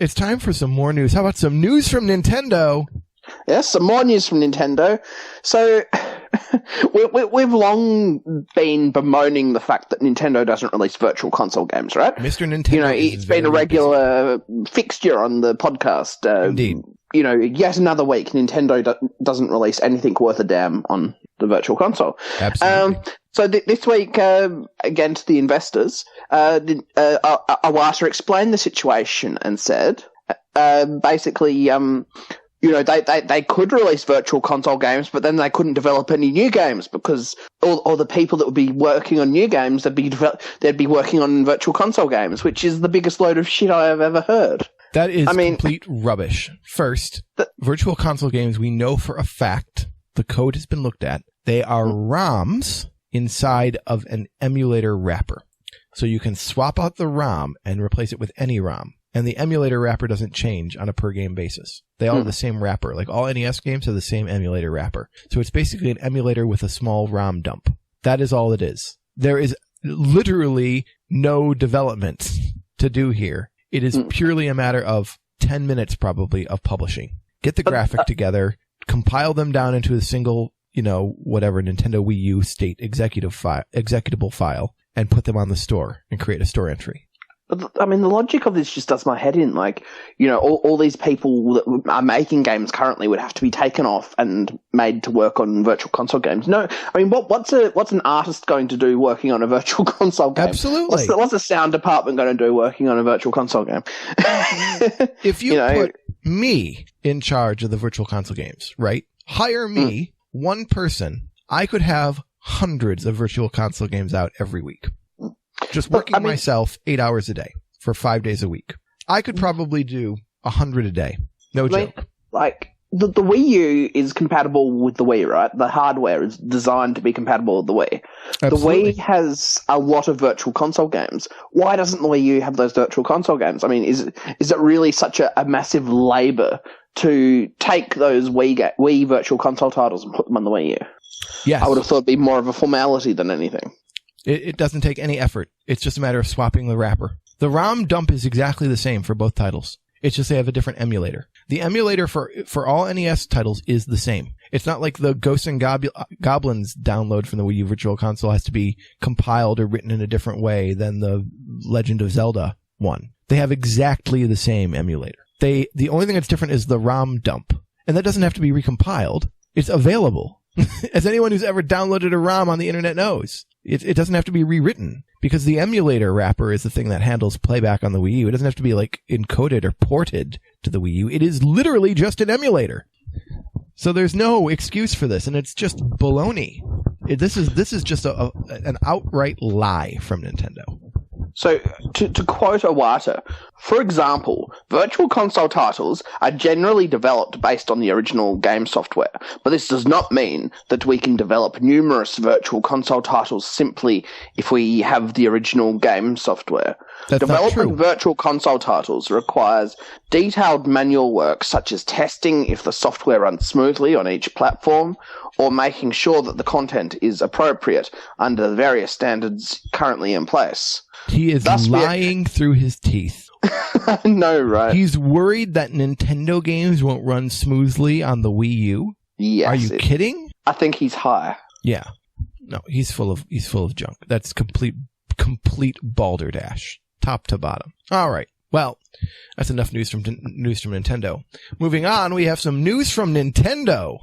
It's time for some more news. How about some news from Nintendo? Yes, some more news from Nintendo. So, we've long been bemoaning the fact that Nintendo doesn't release virtual console games, right? Mr. Nintendo it's been a regular fixture on the podcast. Indeed. Yet another week, Nintendo doesn't release anything worth a damn on the virtual console. Absolutely. So this week, again to the investors, Iwata explained the situation and said, basically, they could release virtual console games, but then they couldn't develop any new games because all the people that would be working on new games, they'd be working on virtual console games, which is the biggest load of shit I have ever heard. That is complete rubbish. First, virtual console games, we know for a fact, the code has been looked at, they are ROMs inside of an emulator wrapper. So you can swap out the ROM and replace it with any ROM. And the emulator wrapper doesn't change on a per-game basis. They all have the same wrapper. Like all NES games have the same emulator wrapper. So it's basically an emulator with a small ROM dump. That is all it is. There is literally no development to do here. It is purely a matter of 10 minutes probably of publishing. Get the graphic together, compile them down into a single, whatever Nintendo Wii U state executable file, and put them on the store and create a store entry. I mean, the logic of this just does my head in. Like, all these people that are making games currently would have to be taken off and made to work on virtual console games. No, I mean, what's an artist going to do working on a virtual console game? Absolutely. What's a sound department going to do working on a virtual console game? If you put me in charge of the virtual console games, right? Hire me, one person, I could have hundreds of virtual console games out every week. Just working myself 8 hours a day for 5 days a week. I could probably do 100 a day. No joke. Like, the Wii U is compatible with the Wii, right? The hardware is designed to be compatible with the Wii. Absolutely. The Wii has a lot of virtual console games. Why doesn't the Wii U have those virtual console games? I mean, is it really such a massive labor to take those Wii virtual console titles and put them on the Wii U? Yes. I would have thought it'd be more of a formality than anything. It doesn't take any effort. It's just a matter of swapping the wrapper. The ROM dump is exactly the same for both titles. It's just they have a different emulator. The emulator for all NES titles is the same. It's not like the Ghosts and Goblins download from the Wii U Virtual Console has to be compiled or written in a different way than the Legend of Zelda one. They have exactly the same emulator. The only thing that's different is the ROM dump. And that doesn't have to be recompiled. It's available. As anyone who's ever downloaded a ROM on the internet knows. It doesn't have to be rewritten because the emulator wrapper is the thing that handles playback on the Wii U. It doesn't have to be like encoded or ported to the Wii U. It is literally just an emulator. So there's no excuse for this, and it's just baloney. This is just an outright lie from Nintendo. So, to quote Iwata, for example, virtual console titles are generally developed based on the original game software, but this does not mean that we can develop numerous virtual console titles simply if we have the original game software. Developing virtual console titles requires detailed manual work such as testing if the software runs smoothly on each platform, or making sure that the content is appropriate under the various standards currently in place. He is lying through his teeth. I know, right? He's worried that Nintendo games won't run smoothly on the Wii U. Yes. Are you kidding? I think he's high. Yeah. No, he's full of junk. That's complete balderdash, top to bottom. All right. Well, that's enough news from Nintendo. Moving on, we have some news from Nintendo.